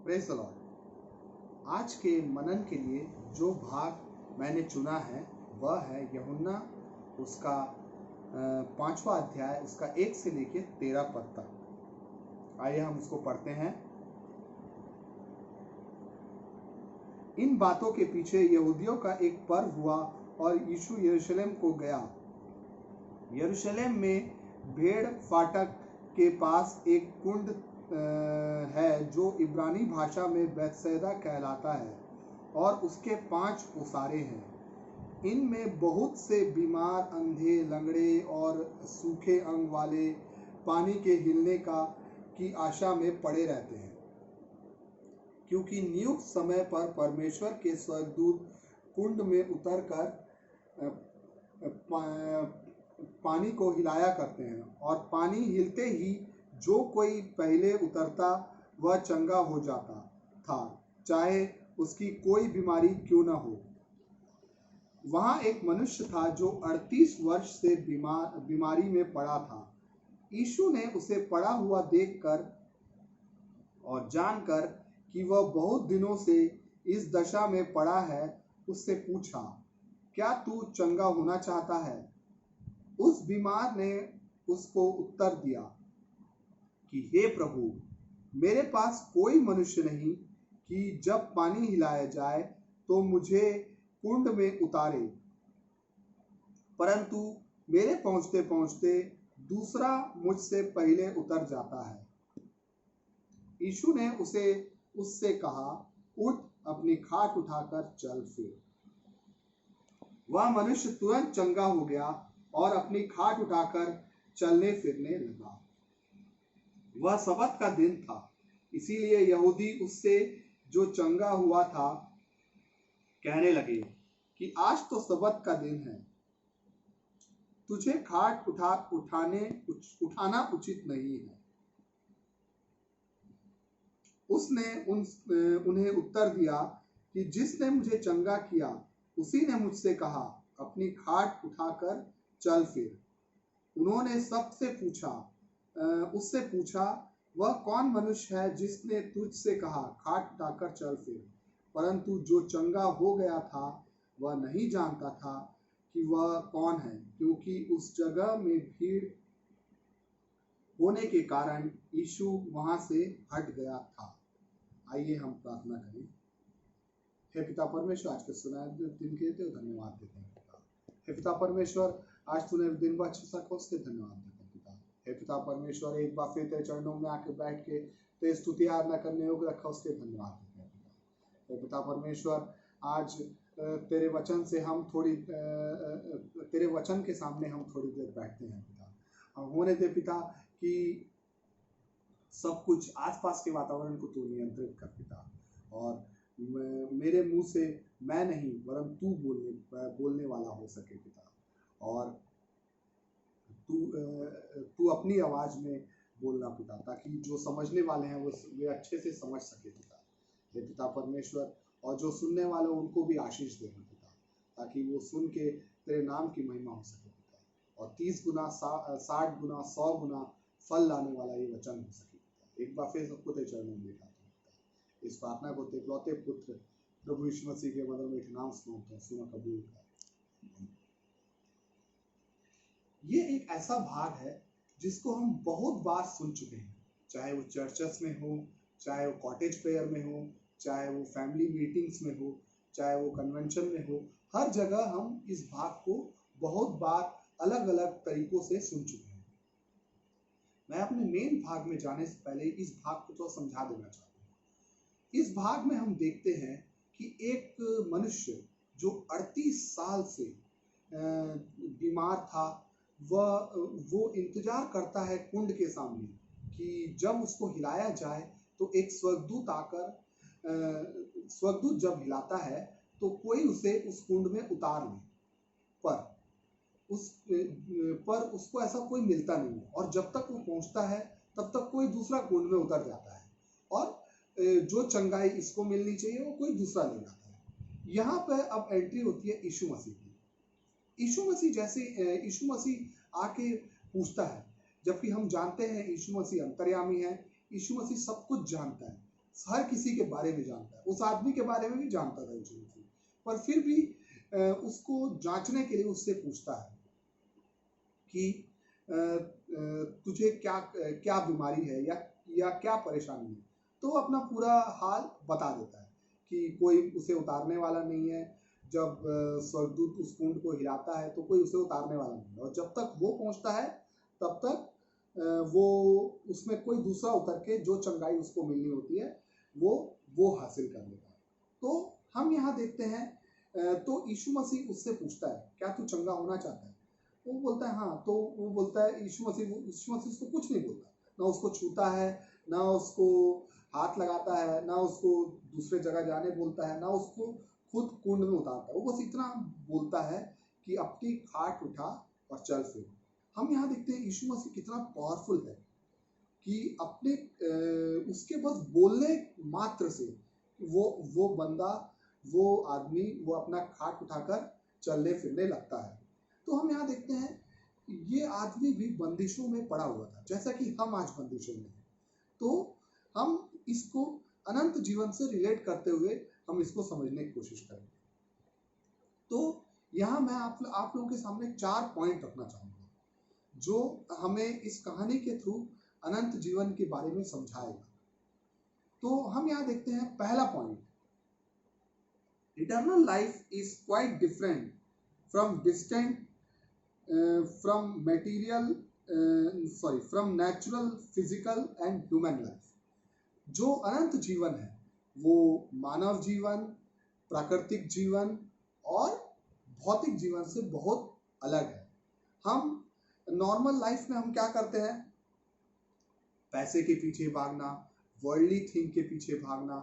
Praise the Lord. आज के मनन के लिए जो भाग मैंने चुना है वह है यूहन्ना उसका 5वां अध्याय उसका 1 से लेकर 13 पद तक। आइए हम उसको पढ़ते हैं। इन बातों के पीछे यहूदियों का एक पर्व हुआ और यीशु यरूशलेम को गया। यरूशलेम में भेड़ फाटक के पास एक कुंड है जो इब्रानी भाषा में बैतसैदा कहलाता है और उसके 5 ओसारे हैं। इनमें बहुत से बीमार, अंधे, लंगड़े और सूखे अंग वाले पानी के हिलने की आशा में पड़े रहते हैं, क्योंकि नियुक्त समय पर परमेश्वर के स्वर्गदूत कुंड में उतरकर पानी को हिलाया करते हैं और पानी हिलते ही जो कोई पहले उतरता वह चंगा हो जाता था, चाहे उसकी कोई बीमारी क्यों न हो। वहां एक मनुष्य था जो 38 वर्ष से बीमारी में पड़ा था। यीशु ने उसे पड़ा हुआ देखकर और जानकर कि वह बहुत दिनों से इस दशा में पड़ा है, उससे पूछा, क्या तू चंगा होना चाहता है? उस बीमार ने उसको उत्तर दिया कि हे प्रभु, मेरे पास कोई मनुष्य नहीं कि जब पानी हिलाया जाए तो मुझे कुंड में उतारे, परंतु मेरे पहुंचते पहुंचते दूसरा मुझसे पहले उतर जाता है। यीशु ने उससे कहा, उठ, अपनी खाट उठाकर चल फिर। वह मनुष्य तुरंत चंगा हो गया और अपनी खाट उठाकर चलने फिरने लगा। वह सबत का दिन था, इसीलिए यहूदी उससे जो चंगा हुआ था कहने लगे कि आज तो सबत का दिन है, तुझे खाट उठाना उचित नहीं है। उसने उन्हें उत्तर दिया कि जिसने मुझे चंगा किया उसी ने मुझसे कहा, अपनी खाट उठाकर चल फिर। उन्होंने उससे पूछा, वह कौन मनुष्य है जिसने तुझसे कहा, खाट उठाकर चल फिर? परंतु जो चंगा हो गया था वह नहीं जानता था कि वह कौन है, क्योंकि उस जगह में भीड़ होने के कारण यीशु वहां से हट गया था। आइए हम प्रार्थना करें। हे पिता परमेश्वर, आज के सुनाए दिन के लिए धन्यवाद देते हैं पिता। हे पिता परमेश्वर, आज तूने दिन भर अच्छा सा उसके धन्यवाद देते हैं पिता। हे पिता परमेश्वर, एक बार फिर तेरे चरणों में आके बैठ के तेरी स्तुति आराधना करने योग्य रखा, उसके धन्यवाद देते हैं पिता। हे पिता परमेश्वर, आज तेरे वचन से हम तेरे वचन के सामने हम थोड़ी देर बैठते हैं पिता। होने दे पिता कि सब कुछ आसपास के वातावरण को तू नियंत्रित कर पिता, और मेरे मुंह से मैं नहीं वरन तू बोलने वाला हो सके पिता, और तू अपनी आवाज में बोलना पिता, ताकि जो समझने वाले हैं वे अच्छे से समझ सके पिता। हे पिता परमेश्वर, और जो सुनने वाले उनको भी आशीष देना पिता, ताकि वो सुन के तेरे नाम की महिमा हो सके पिता, और 30 गुना 60 गुना 100 गुना फल लाने वाला ये वचन हो सके पिता। एक बार फिर सबको तेरे चरणों में लेकर आता हूं पिता। इस प्रार्थना को तेरे इकलौते पुत्र प्रभु यीशु मसीह के मधुर मीठे नाम से मांगता हूं, सुना कबूल कर। ये एक ऐसा भाग है जिसको हम बहुत बार सुन चुके हैं, चाहे वो चर्चेस में हो, चाहे वो कॉटेज प्रेयर में हो, चाहे वो फैमिली मीटिंग्स में हो, चाहे वो कन्वेंशन में हो। हर जगह हम इस भाग को बहुत बार अलग अलग तरीकों से सुन चुके हैं। मैं अपने मेन भाग में जाने से पहले इस भाग को तो समझा देना चाहता हूँ। इस भाग में हम देखते हैं कि एक मनुष्य जो 38 साल से बीमार था, वो इंतजार करता है कुंड के सामने कि जब उसको हिलाया जाए तो एक स्वर्गदूत आकर, स्वर्गदूत जब हिलाता है तो कोई उसे उस कुंड में उतार ले, पर उसको ऐसा कोई मिलता नहीं है, और जब तक वो पहुंचता है तब तक कोई दूसरा कुंड में उतर जाता है, और जो चंगाई इसको मिलनी चाहिए वो कोई दूसरा ले जाता है। यहाँ पर अब एंट्री होती है यीशु मसीह की। यीशु मसीह आके पूछता है, जबकि हम जानते हैं यीशु मसीह अंतर्यामी है, यीशु मसीह सब कुछ जानता है, हर किसी के बारे में जानता है, उस आदमी के बारे में भी जानता था यीशु मसीह, पर फिर भी उसको जांचने के लिए उससे पूछता है कि तुझे क्या क्या बीमारी है या क्या परेशानी है। तो वो अपना पूरा हाल बता देता है कि कोई उसे उतारने वाला नहीं है। जब स्वर्गदूत उस कुंड को हिलाता है तो कोई उसे उतारने वाला नहीं है, और जब तक वो पहुंचता है तब तक वो उसमें कोई दूसरा उतर के जो चंगाई उसको मिलनी होती है वो हासिल कर लेता है। तो हम यहाँ देखते हैं, तो यीशु मसीह उससे पूछता है, क्या तू चंगा होना चाहता है? वो बोलता है हाँ। तो वो बोलता है, यीशु मसीह उसको कुछ नहीं बोलता, ना उसको छूता है, ना उसको हाथ लगाता है, ना उसको दूसरे जगह जाने बोलता है, ना उसको खुद कुंड में उतारता है। वो बस इतना बोलता है कि अपनी खाट उठा और चल फिर। हम यहाँ देखते हैं यीशु मसीह कितना पावरफुल है कि अपने उसके बस बोलने मात्र से वो बंदा, वो आदमी, वो अपना खाट उठाकर चलने फिरने लगता है। तो हम यहाँ देखते हैं ये आदमी भी बंदिशों में पड़ा हुआ था, जैसा कि हम आज बंदिशों में हैं। तो हम इसको अनंत जीवन से रिलेट करते हुए हम इसको समझने की कोशिश करेंगे। तो यहाँ मैं आप लोगों के सामने 4 पॉइंट रखना चाहूंगा जो हमें इस कहानी के थ्रू अनंत जीवन के बारे में समझाएगा। तो हम यहाँ देखते हैं पहला point, eternal life is quite different from distant from material from natural, physical and human life. जो अनंत जीवन है वो मानव जीवन, प्राकृतिक जीवन और भौतिक जीवन से बहुत अलग है। हम नॉर्मल लाइफ में हम क्या करते हैं? पैसे के पीछे भागना, वर्ल्डली थिंग के पीछे भागना,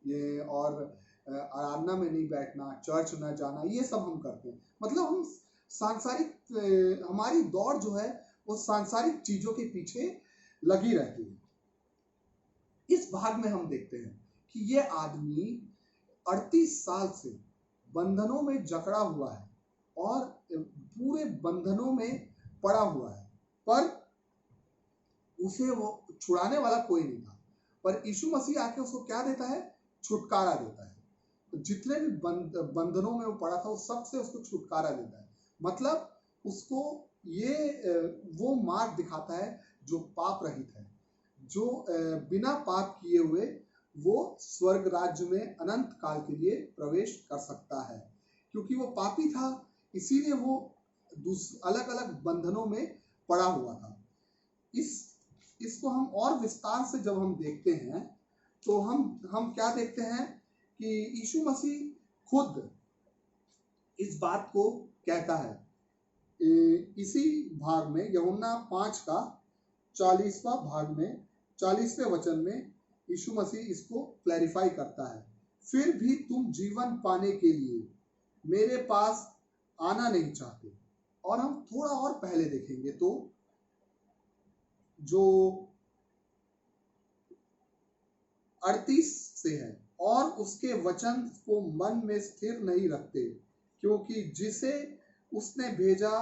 ये और आराधना में नहीं बैठना, चर्च न जाना, ये सब हम करते हैं। मतलब हम सांसारिक, हमारी दौड़ जो है वो सांसारिक चीजों के पीछे लगी रहती है। इस भाग में हम देखते हैं कि ये आदमी 38 साल से बंधनों में जकड़ा हुआ है और पूरे बंधनों में पड़ा हुआ है, पर उसे वो छुड़ाने वाला कोई नहीं था। पर यीशु मसीह आके उसको क्या देता है? छुटकारा देता है। जितने भी बंधनों में वो पड़ा था उस सब से उसको छुटकारा देता है। मतलब उसको ये वो मार्ग दिखाता है जो पाप रहित है, जो बिना पाप किए हुए वो स्वर्ग राज्य में अनंत काल के लिए प्रवेश कर सकता है। क्योंकि वो पापी था इसीलिए वो अलग अलग बंधनों में पड़ा हुआ था। इसको हम और विस्तार से जब हम देखते हैं तो हम क्या देखते हैं कि यीशु मसीह खुद इस बात को कहता है। इसी भाग में यूहन्ना 5 का 40वां भाग में 40वें वचन में यीशु मसीह इसको क्लैरिफाई करता है। फिर भी तुम जीवन पाने के लिए मेरे पास आना नहीं चाहते। और हम थोड़ा और पहले देखेंगे तो जो 38 से है, और उसके वचन को मन में स्थिर नहीं रखते, क्योंकि जिसे उसने भेजा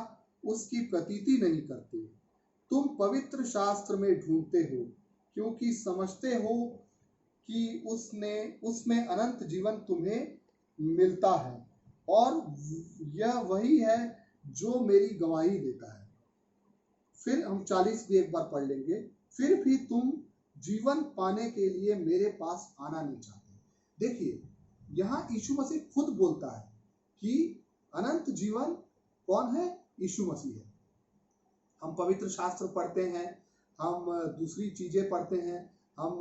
उसकी प्रतीति नहीं करते। तुम पवित्र शास्त्र में ढूंढते हो क्योंकि समझते हो कि उसमें अनंत जीवन तुम्हें मिलता है, और यह वही है जो मेरी गवाही देता है। फिर हम 40 भी एक बार पढ़ लेंगे। फिर भी तुम जीवन पाने के लिए मेरे पास आना नहीं चाहते। देखिए यहाँ यीशु मसीह खुद बोलता है कि अनंत जीवन कौन है? यीशु मसीह है। हम पवित्र शास्त्र पढ़ते हैं, हम दूसरी चीजें पढ़ते हैं, हम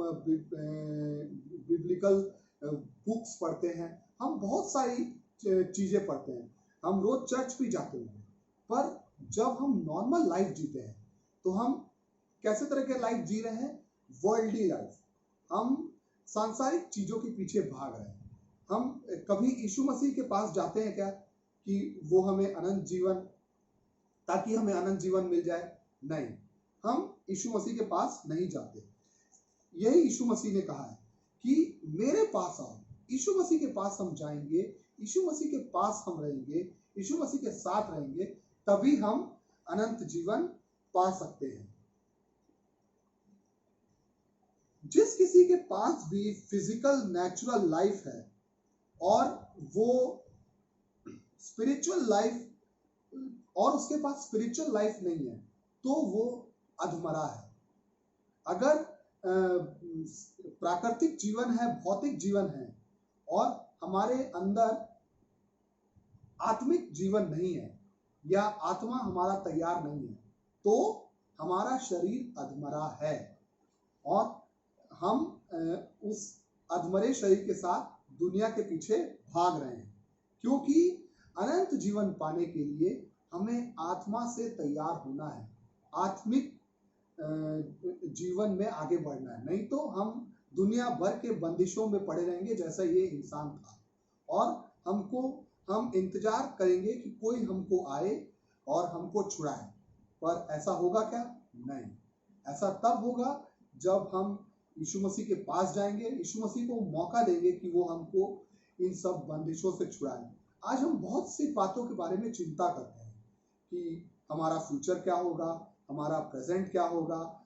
बिब्लिकल बुक्स पढ़ते हैं, हम बहुत सारी चीजें पढ़ते हैं, हम रोज चर्च भी जाते हैं। पर जब हम नॉर्मल लाइफ जीते हैं तो हम कैसे तरह के लाइफ जी रहे हैं? Worldly life. हम सांसारिक चीजों के पीछे भाग रहे हैं। हम कभी यीशु मसीह के पास जाते हैं क्या कि वो हमें अनंत जीवन, ताकि हमें अनंत जीवन मिल जाए? नहीं, हम यीशु मसीह के पास नहीं जाते। यही यीशु मसीह ने कहा है कि मेरे पास आओ। यीशु मसीह के पास हम जाएंगे, यीशु मसीह के पास हम रहेंगे, यीशु मसीह के साथ रहेंगे, तभी हम अनंत जीवन पा सकते हैं। जिस किसी के पास भी फिजिकल नेचुरल लाइफ है और वो स्पिरिचुअल लाइफ और उसके पास स्पिरिचुअल लाइफ नहीं है तो वो अधमरा है। अगर प्राकृतिक जीवन है, भौतिक जीवन है और हमारे अंदर आत्मिक जीवन नहीं है या आत्मा हमारा तैयार नहीं है तो हमारा शरीर अधमरा है और हम उस अधमरे शरीर के साथ दुनिया के पीछे भाग रहे हैं, क्योंकि अनंत जीवन पाने के लिए हमें आत्मा से तैयार होना है, आत्मिक जीवन में आगे बढ़ना है। नहीं तो हम दुनिया भर के बंदिशों में पड़े रहेंगे जैसा ये इंसान था और हम इंतजार करेंगे कि कोई हमको आए और हमको छुड़ाए, पर ऐसा होगा क्या? नहीं, ऐसा तब होगा जब हम यीशु मसीह के पास जाएंगे, यीशु मसीह को मौका देंगे कि वो हमको इन सब बंदिशों से छुड़ाए। आज हम बहुत सी बातों के बारे में चिंता करते हैं कि हमारा फ्यूचर क्या होगा, हमारा प्रेजेंट क्या होगा,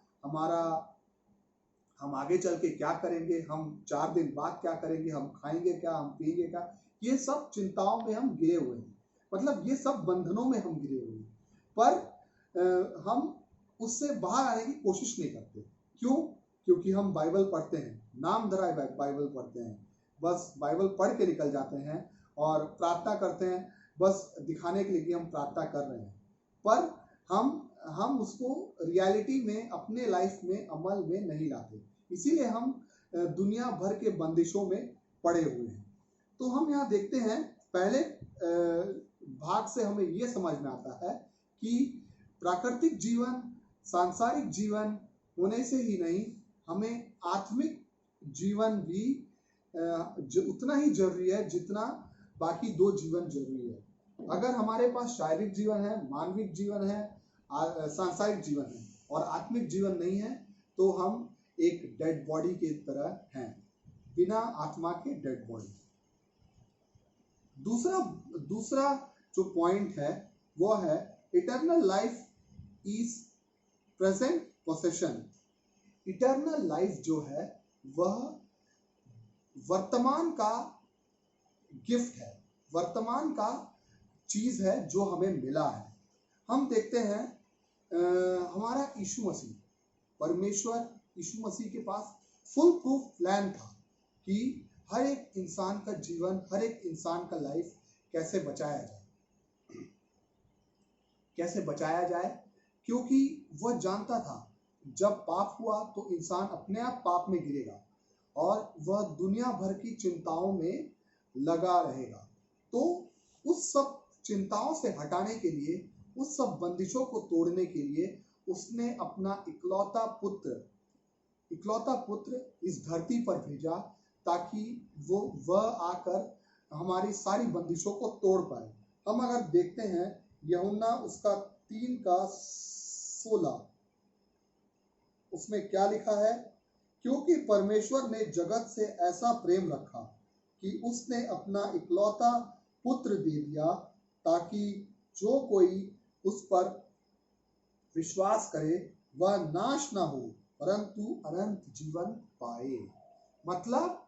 हम आगे चल के क्या करेंगे, हम 4 दिन बाद क्या करेंगे, हम खाएंगे क्या, हम पिएंगे क्या। ये सब चिंताओं में हम गिरे हुए हैं, मतलब ये सब बंधनों में हम गिरे हुए हैं, पर हम उससे बाहर आने की कोशिश नहीं करते। क्यों? क्योंकि हम बाइबल पढ़ते हैं, नाम धराए बाइबल पढ़ते हैं, बस बाइबल पढ़ के निकल जाते हैं और प्रार्थना करते हैं, बस दिखाने के लिए कि हम प्रार्थना कर रहे हैं, पर हम उसको रियलिटी में अपने लाइफ में अमल में नहीं लाते। इसीलिए हम दुनिया भर के बंदिशों में पड़े हुए हैं। तो हम यहाँ देखते हैं, पहले भाग से हमें ये समझ में आता है कि प्राकृतिक जीवन, सांसारिक जीवन होने से ही नहीं, हमें आत्मिक जीवन भी उतना ही जरूरी है जितना बाकी 2 जीवन जरूरी है। अगर हमारे पास शारीरिक जीवन है, मानविक जीवन है, सांसारिक जीवन है और आत्मिक जीवन नहीं है तो हम एक डेड बॉडी की तरह हैं, बिना आत्मा के डेड बॉडी। दूसरा जो पॉइंट है वो है eternal life is present possession. Eternal life जो है वह वर्तमान का गिफ्ट है, वर्तमान का चीज है जो हमें मिला है। हम देखते हैं हमारा यीशु मसीह, परमेश्वर यीशु मसीह के पास फुल प्रूफ प्लान था कि हर एक इंसान का जीवन, हर एक इंसान का लाइफ कैसे बचाया जाए, क्योंकि वह जानता था जब पाप हुआ तो इंसान अपने आप पाप में गिरेगा और वह दुनिया भर की चिंताओं में लगा रहेगा। तो उस सब चिंताओं से हटाने के लिए, उस सब बंदिशों को तोड़ने के लिए उसने अपना इकलौता पुत्र इस धरती पर भेजा ताकि वह आकर हमारी सारी बंदिशों को तोड़ पाए। हम अगर देखते हैं यूहन्ना उसका 3:16, उसमें क्या लिखा है? क्योंकि परमेश्वर ने जगत से ऐसा प्रेम रखा कि उसने अपना इकलौता पुत्र दे दिया ताकि जो कोई उस पर विश्वास करे वह नाश ना हो परंतु अनंत जीवन पाए। मतलब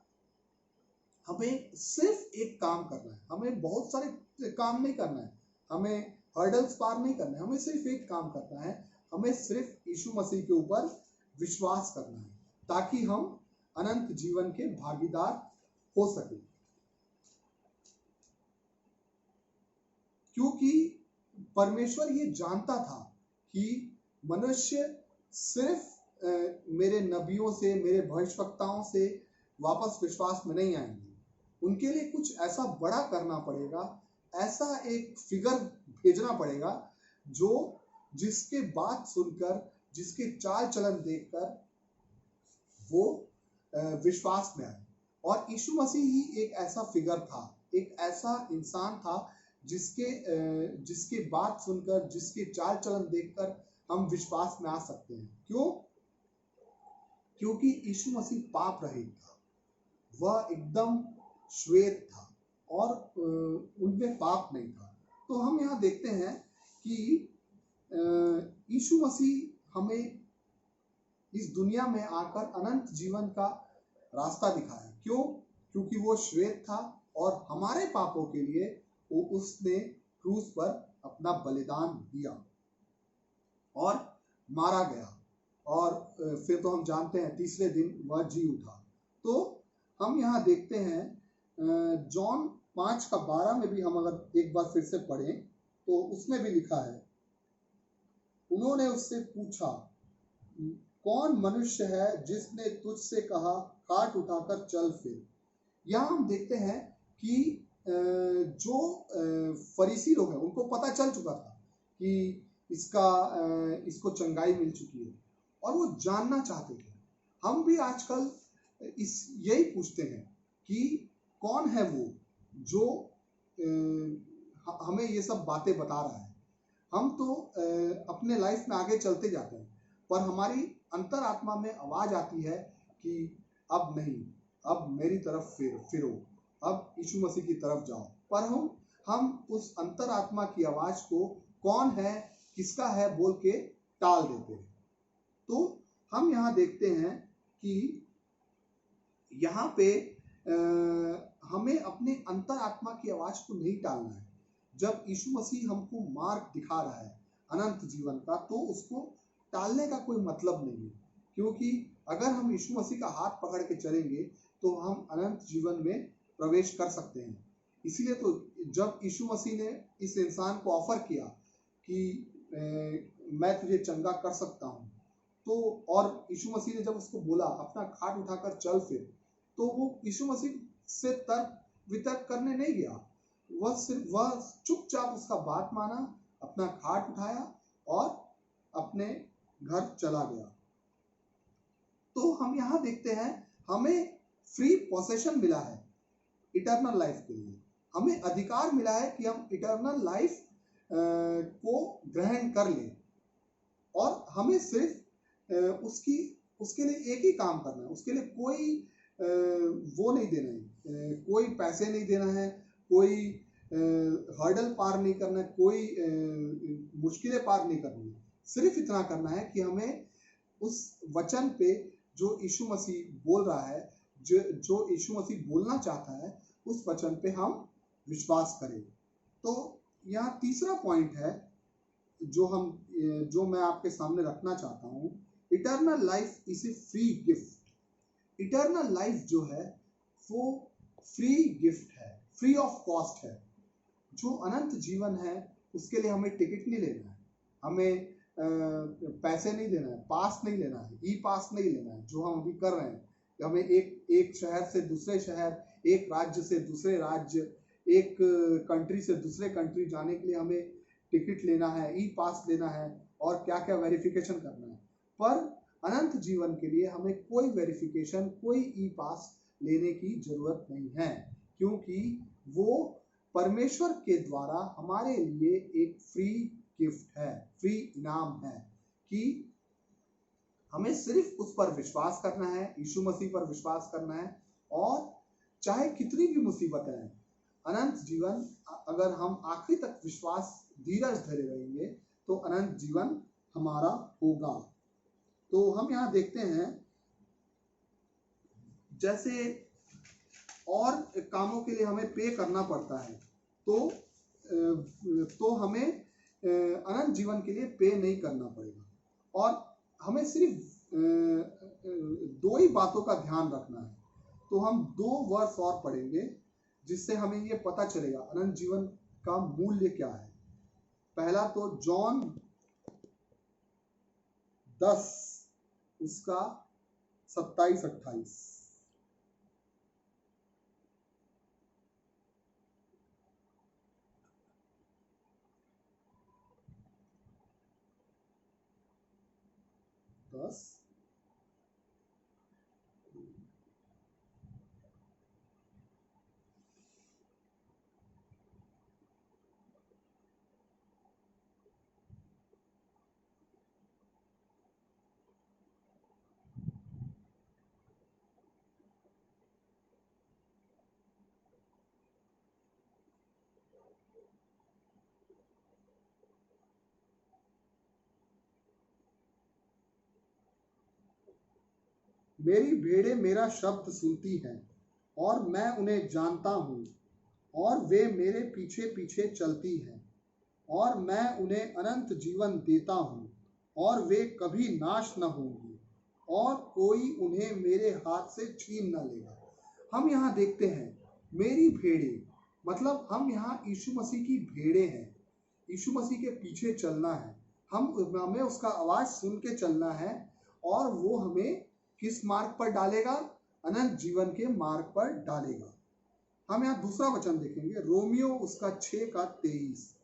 हमें सिर्फ एक काम करना है, हमें बहुत सारे काम नहीं करना है, हमें हर्डल्स पार नहीं करना है, हमें सिर्फ एक काम करना है, हमें सिर्फ यीशु मसीह के ऊपर विश्वास करना है ताकि हम अनंत जीवन के भागीदार हो सके। क्योंकि परमेश्वर ये जानता था कि मनुष्य सिर्फ मेरे नबियों से, मेरे भविष्यवक्ताओं से वापस विश्वास में नहीं आएंगे, उनके लिए कुछ ऐसा बड़ा करना पड़ेगा, ऐसा एक फिगर भेजना पड़ेगा जो जिसके बात सुनकर, जिसके चाल चलन देखकर वो विश्वास में आए। और यीशु मसीह ही एक ऐसा फिगर था, एक ऐसा इंसान था जिसके बात सुनकर, जिसके चाल चलन देखकर हम विश्वास में आ सकते हैं। क्यों? क्योंकि यीशु मसीह पाप रहित था, वह एकदम श्वेत था और उनमें पाप नहीं था। तो हम यहाँ देखते हैं कि यीशु मसीह हमें इस दुनिया में आकर अनंत जीवन का रास्ता दिखाया। क्यों? क्योंकि वो श्वेत था और हमारे पापों के लिए वो उसने क्रूस पर अपना बलिदान दिया और मारा गया, और फिर तो हम जानते हैं तीसरे दिन वह जी उठा। तो हम यहाँ देखते हैं जॉन 5:12 में भी हम अगर एक बार फिर से पढ़ें तो उसमें भी लिखा है, उन्होंने उससे पूछा, कौन मनुष्य है जिसने तुझसे कहा काट उठाकर चल फिर। यहाँ हम देखते हैं कि जो फरीसी लोग हैं उनको पता चल चुका था कि इसको चंगाई मिल चुकी है और वो जानना चाहते थे। हम भी आजकल यही पूछते हैं कि कौन है वो जो हमें ये सब बातें बता रहा है। हम तो अपने लाइफ में आगे चलते जाते हैं, पर हमारी अंतरात्मा में आवाज आती है कि अब नहीं, अब मेरी तरफ फिरो, अब यीशु मसीह की तरफ जाओ। पर हम उस अंतरात्मा की आवाज को कौन है, किसका है बोल के टाल देते हैं। तो हम यहाँ देखते हैं कि यहाँ पे हमें अपने अंतरात्मा की आवाज को नहीं टालना है। जब यीशु मसीह हमको मार्ग दिखा रहा है अनंत जीवन का, तो उसको टालने का कोई मतलब नहीं है, क्योंकि अगर हम यीशु मसीह का हाथ पकड़ के चलेंगे तो हम अनंत जीवन में प्रवेश कर सकते हैं। इसीलिए तो जब यीशु मसीह ने इस इंसान को ऑफर किया कि मैं तुझे चंगा कर सकता हूँ, तो और यीशु मसीह ने जब उसको बोला अपना खाट उठाकर चल फिर, तो वो यीशु मसीह से तर्क वितर्क करने नहीं गया। वह चुपचाप उसका बात माना, अपना खाट उठाया और अपने घर चला गया। तो हम यहाँ देखते हैं हमें फ्री पोसेशन मिला है इटर्नल लाइफ के लिए। हमें अधिकार मिला है कि हम इटर्नल लाइफ को ग्रहण कर लें, और हमें सिर्फ उसके लिए एक ही काम करना है। उसके लिए कोई वो नहीं देना है, कोई पैसे नहीं देना है, कोई हर्डल पार नहीं करना है, कोई मुश्किलें पार नहीं करनी है। सिर्फ इतना करना है कि हमें उस वचन पे जो यीशु मसीह बोल रहा है, जो यीशु मसीह बोलना चाहता है, उस वचन पे हम विश्वास करें। तो यहाँ तीसरा पॉइंट है जो मैं आपके सामने रखना चाहता हूँ। Eternal life is a free gift. Eternal life जो है वो फ्री गिफ्ट है, फ्री ऑफ कॉस्ट है। जो अनंत जीवन है उसके लिए हमें टिकट नहीं लेना है, हमें पैसे नहीं देना है, पास नहीं लेना है, ई पास नहीं लेना है जो हम अभी कर रहे हैं। हमें एक शहर से दूसरे शहर, एक राज्य से दूसरे राज्य, एक कंट्री से दूसरे कंट्री जाने के लिए हमें टिकट लेना है, ई पास लेना है और क्या क्या वेरिफिकेशन करना है। पर अनंत जीवन के लिए हमें कोई वेरिफिकेशन, कोई ई पास लेने की जरूरत नहीं है, क्योंकि वो परमेश्वर के द्वारा हमारे लिए एक फ्री गिफ्ट है, फ्री इनाम है कि हमें सिर्फ उस पर विश्वास करना है, यीशु मसीह पर विश्वास करना है, और चाहे कितनी भी मुसीबतें हैं, अनंत जीवन अगर हम आखिरी तक विश्वास धीरज धरे रहेंगे तो अनंत जीवन हमारा होगा। तो हम यहाँ देखते हैं जैसे और कामों के लिए हमें पे करना पड़ता है, तो हमें अनंत जीवन के लिए पे नहीं करना पड़ेगा। और हमें सिर्फ दो ही बातों का ध्यान रखना है। तो हम 2 वर्स और पढ़ेंगे जिससे हमें ये पता चलेगा अनंत जीवन का मूल्य क्या है। पहला तो जॉन 10 उसका 27-28। दस मेरी भेड़ें मेरा शब्द सुनती हैं और मैं उन्हें जानता हूँ और वे मेरे पीछे पीछे चलती हैं और मैं उन्हें अनंत जीवन देता हूँ और वे कभी नाश न होंगी और कोई उन्हें मेरे हाथ से छीन न लेगा। हम यहाँ देखते हैं मेरी भेड़ें, मतलब हम यहाँ यीशु मसीह की भेड़ें हैं। यीशु मसीह के पीछे चलना है, हमें उसका आवाज सुन के चलना है और वो हमें किस मार्ग पर डालेगा? अनंत जीवन के मार्ग पर डालेगा। हम यहाँ दूसरा वचन देखेंगे, रोमियो उसका 6:23।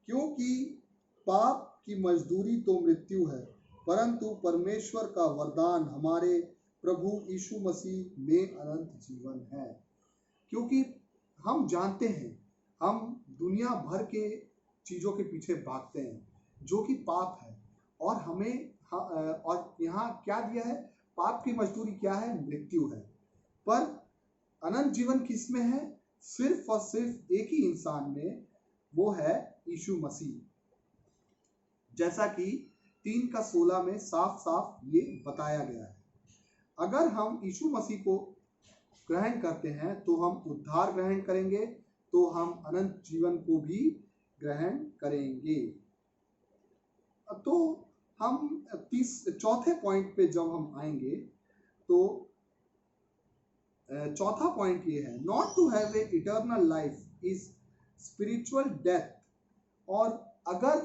क्योंकि पाप की मजदूरी तो मृत्यु है, परंतु परमेश्वर का वरदान हमारे प्रभु यीशु मसीह में अनंत जीवन है। क्योंकि हम जानते हैं हम दुनिया भर के चीजों के पीछे भागते हैं जो कि पाप है, और हमें और यहाँ क्या दिया है? पाप की मजदूरी क्या है? मृत्यु है। पर अनंत जीवन किस में है? सिर्फ और सिर्फ एक ही इंसान में, वो है यीशु मसीह। जैसा कि 3:16 में साफ साफ ये बताया गया है। अगर हम यीशु मसीह को ग्रहण करते हैं तो हम उद्धार ग्रहण करेंगे, तो हम अनंत जीवन को भी ग्रहण करेंगे। तो हम चौथे पॉइंट पे जब हम आएंगे तो चौथा पॉइंट ये है, not to have a eternal life is spiritual death. और अगर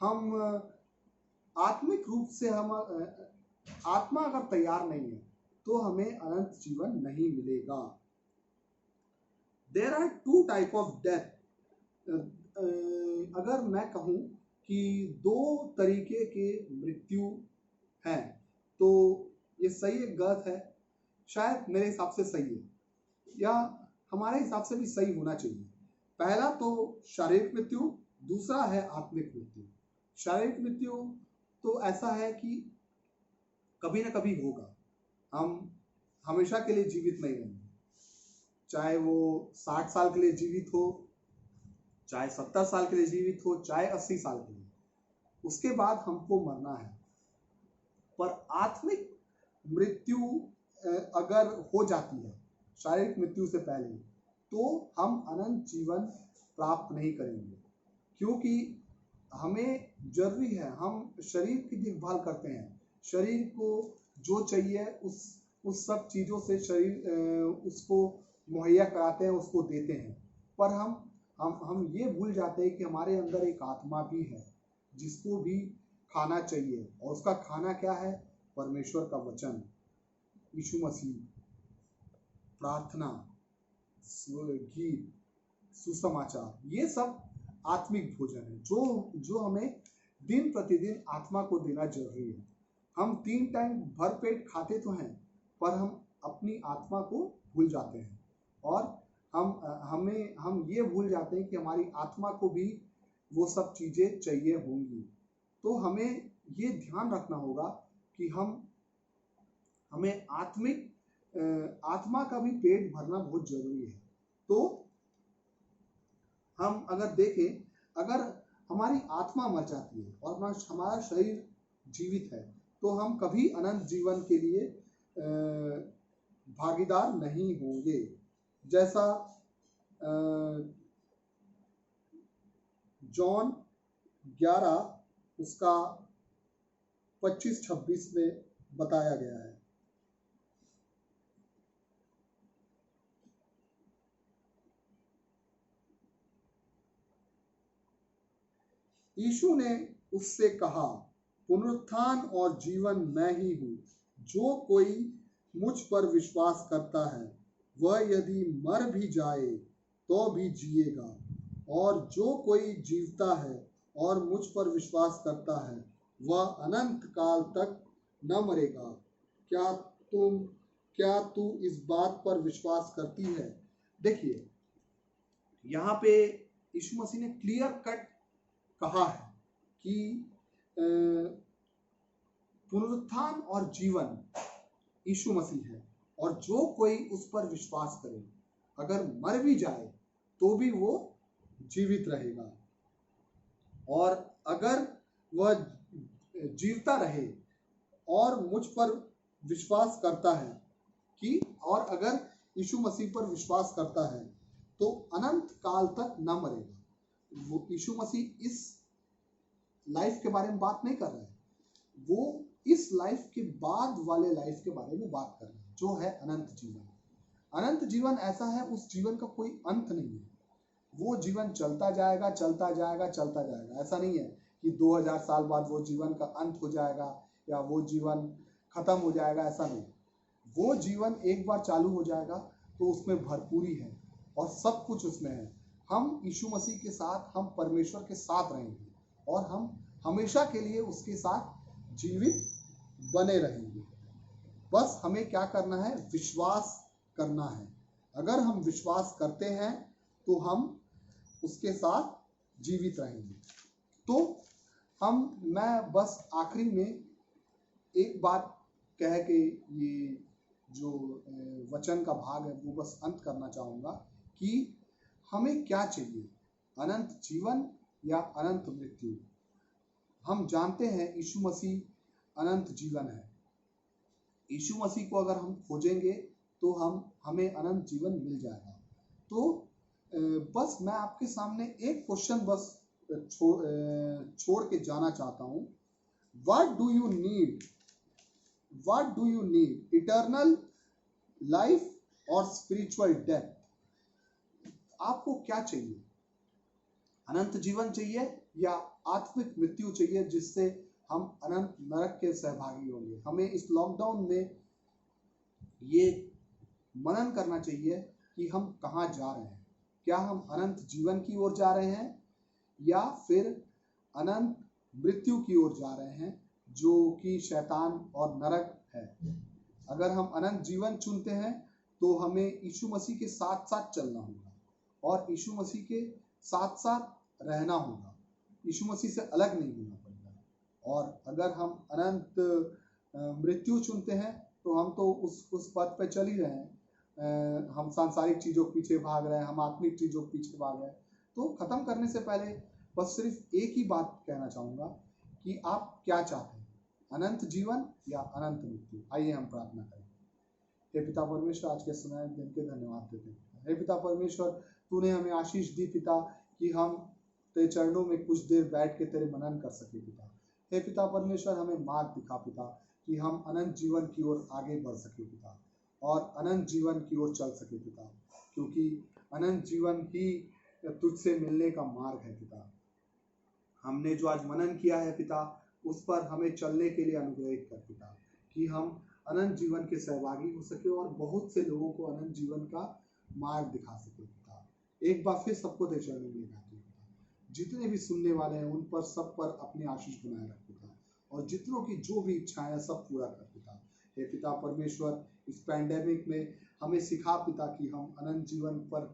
हम आत्मिक रूप से आत्मा अगर तैयार नहीं है तो हमें अनंत जीवन नहीं मिलेगा। There are 2 type of death. अगर मैं कहूँ कि 2 तरीके के मृत्यु हैं, तो ये सही है गलत है? शायद मेरे हिसाब से सही है, या हमारे हिसाब से भी सही होना चाहिए। पहला तो शारीरिक मृत्यु, दूसरा है आत्मिक मृत्यु। शारीरिक मृत्यु तो ऐसा है कि कभी ना कभी होगा, हम हमेशा के लिए जीवित नहीं रहेंगे। चाहे वो 60 साल के लिए जीवित हो, चाहे 70 साल के लिए जीवित हो, चाहे 80 साल के लिए, उसके बाद हमको मरना है। पर आत्मिक मृत्यु अगर हो जाती है शारीरिक मृत्यु से पहले, तो हम अनंत जीवन प्राप्त नहीं करेंगे। क्योंकि हमें जरूरी है, हम शरीर की देखभाल करते हैं, शरीर को जो चाहिए उस सब चीज़ों से शरीर उसको मुहैया कराते हैं, उसको देते हैं। पर हम ये भूल जाते हैं कि हमारे अंदर एक आत्मा भी है जिसको भी खाना चाहिए, और उसका खाना क्या है? परमेश्वर का वचन, यीशु मसीह, प्रार्थना, गीत, सुसमाचार, ये सब आत्मिक भोजन है जो हमें दिन प्रतिदिन आत्मा को देना जरूरी है। हम 3 टाइम भरपेट खाते तो हैं, पर हम अपनी आत्मा को भूल जाते हैं, और हम ये भूल जाते हैं कि हमारी आत्मा को भी वो सब चीजें चाहिए होंगी। तो हमें ये ध्यान रखना होगा कि हमें आत्मा का भी पेट भरना बहुत जरूरी है। तो हम अगर देखें, अगर हमारी आत्मा मर जाती है और हमारा शरीर जीवित है, तो हम कभी अनंत जीवन के लिए भागीदार नहीं होंगे। जैसा जॉन 11 उसका 25-26 में बताया गया है। यीशु ने उससे कहा, पुनरुत्थान और जीवन मैं ही हूँ। जो कोई मुझ पर विश्वास करता है वह यदि मर भी जाए तो भी जिएगा, और जो कोई जीवता है और मुझ पर विश्वास करता है वह अनंत काल तक न मरेगा। क्या तू इस बात पर विश्वास करती है? देखिए, यहाँ पे यीशु मसीह ने क्लियर कट कहा है कि पुनरुत्थान और जीवन यीशु मसीह है, और जो कोई उस पर विश्वास करे अगर मर भी जाए तो भी वो जीवित रहेगा। और अगर वह जीवता रहे और मुझ पर विश्वास करता है कि और अगर यीशु मसीह पर विश्वास करता है तो अनंत काल तक न मरेगा। वो यीशु मसीह इस लाइफ के बारे में बात नहीं कर रहा है, वो इस लाइफ के बाद वाले लाइफ के बारे में बात कर रहे हैं जो है अनंत जीवन। अनंत जीवन ऐसा है, उस जीवन का कोई अंत नहीं है, वो जीवन चलता जाएगा चलता जाएगा चलता जाएगा। ऐसा नहीं है कि 2000 साल बाद वो जीवन का अंत हो जाएगा या वो जीवन खत्म हो जाएगा, ऐसा नहीं। वो जीवन एक बार चालू हो जाएगा तो उसमें भरपूरी है और सब कुछ उसमें है। हम यीशु मसीह के साथ, हम परमेश्वर के साथ रहेंगे और हम हमेशा के लिए उसके साथ जीवित बने रहेंगे। बस हमें क्या करना है, विश्वास करना है। अगर हम विश्वास करते हैं तो हम उसके साथ जीवित रहेंगे। तो मैं बस आखिरी में एक बात कह के ये जो वचन का भाग है वो बस अंत करना चाहूँगा कि हमें क्या चाहिए, अनंत जीवन या अनंत मृत्यु। हम जानते हैं यीशु मसीह अनंत जीवन है। यीशु मसीह को अगर हम खोजेंगे तो हमें अनंत जीवन मिल जाएगा। तो बस मैं आपके सामने एक क्वेश्चन बस छोड़ के जाना चाहता हूँ। What do you need? What do you need? Eternal life or spiritual death? आपको क्या चाहिए? अनंत जीवन चाहिए या आत्मिक मृत्यु चाहिए जिससे हम अनंत नरक के सहभागी होंगे? हमें इस लॉकडाउन में ये मनन करना चाहिए कि हम कहाँ जा रहे हैं। क्या हम अनंत जीवन की ओर जा रहे हैं या फिर अनंत मृत्यु की ओर जा रहे हैं जो कि शैतान और नरक है? अगर हम अनंत जीवन चुनते हैं तो हमें यीशु मसीह के साथ साथ चलना होगा और यीशु मसीह के साथ साथ रहना होगा, यीशु मसीह से अलग नहीं होना पड़ेगा। और अगर हम अनंत मृत्यु चुनते हैं तो हम तो उस पथ पे चल ही रहे हैं। हम सांसारिक चीज़ों के पीछे भाग रहे हैं, हम आत्मिक चीज़ों के पीछे भाग रहे हैं। तो ख़त्म करने से पहले बस सिर्फ एक ही बात कहना चाहूँगा कि आप क्या चाहते हैं, अनंत जीवन या अनंत मृत्यु? आइए हम प्रार्थना करें। हे पिता परमेश्वर, आज के सुनाए दिन के धन्यवाद देते हैं। हे पिता परमेश्वर, तूने हमें आशीष दी पिता कि हम तेरे चरणों में कुछ देर बैठ के तेरे मनन कर सके पिता। हे पिता परमेश्वर, हमें मार्ग दिखा पिता कि हम अनंत जीवन की ओर आगे बढ़ सके पिता और अनंत जीवन की ओर चल सके पिता, क्योंकि अनंत जीवन ही तुझसे मिलने का मार्ग है पिता। हमने जो आज मनन किया है पिता, उस पर हमें चलने के लिए अनुग्रहित कर पिता कि हम अनंत जीवन के सहभागी हो सके और बहुत से लोगों को अनंत जीवन का मार्ग दिखा सके पिता। एक बार फिर सबको तेरे चरणों में लेकर पिता, जितने भी सुनने वाले हैं उन पर सब पर अपनी आशीष बनाए रख पिता और जितनों की जो भी इच्छाएं सब पूरा कर पिता। हे पिता परमेश्वर, इस पैंडेमिक में हमें सिखा पिता कि हम अनंत जीवन पर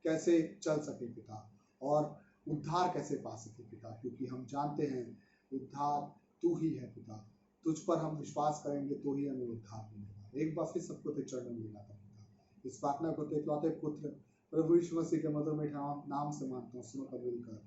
कैसे चल सके पिता और उद्धार कैसे पा सके पिता, क्योंकि हम जानते हैं उद्धार तू ही है पिता। तुझ पर हम विश्वास करेंगे तो ही हमें उद्धार मिलेगा। एक बार फिर सबको तेरे चरणों में लगाता पिता। इस प्रार्थना को तेरे इकलौते पुत्र प्रभु यीशु मसीह के मधुर मीठे नाम से मांगता हूँ, सुनो कबूल कर।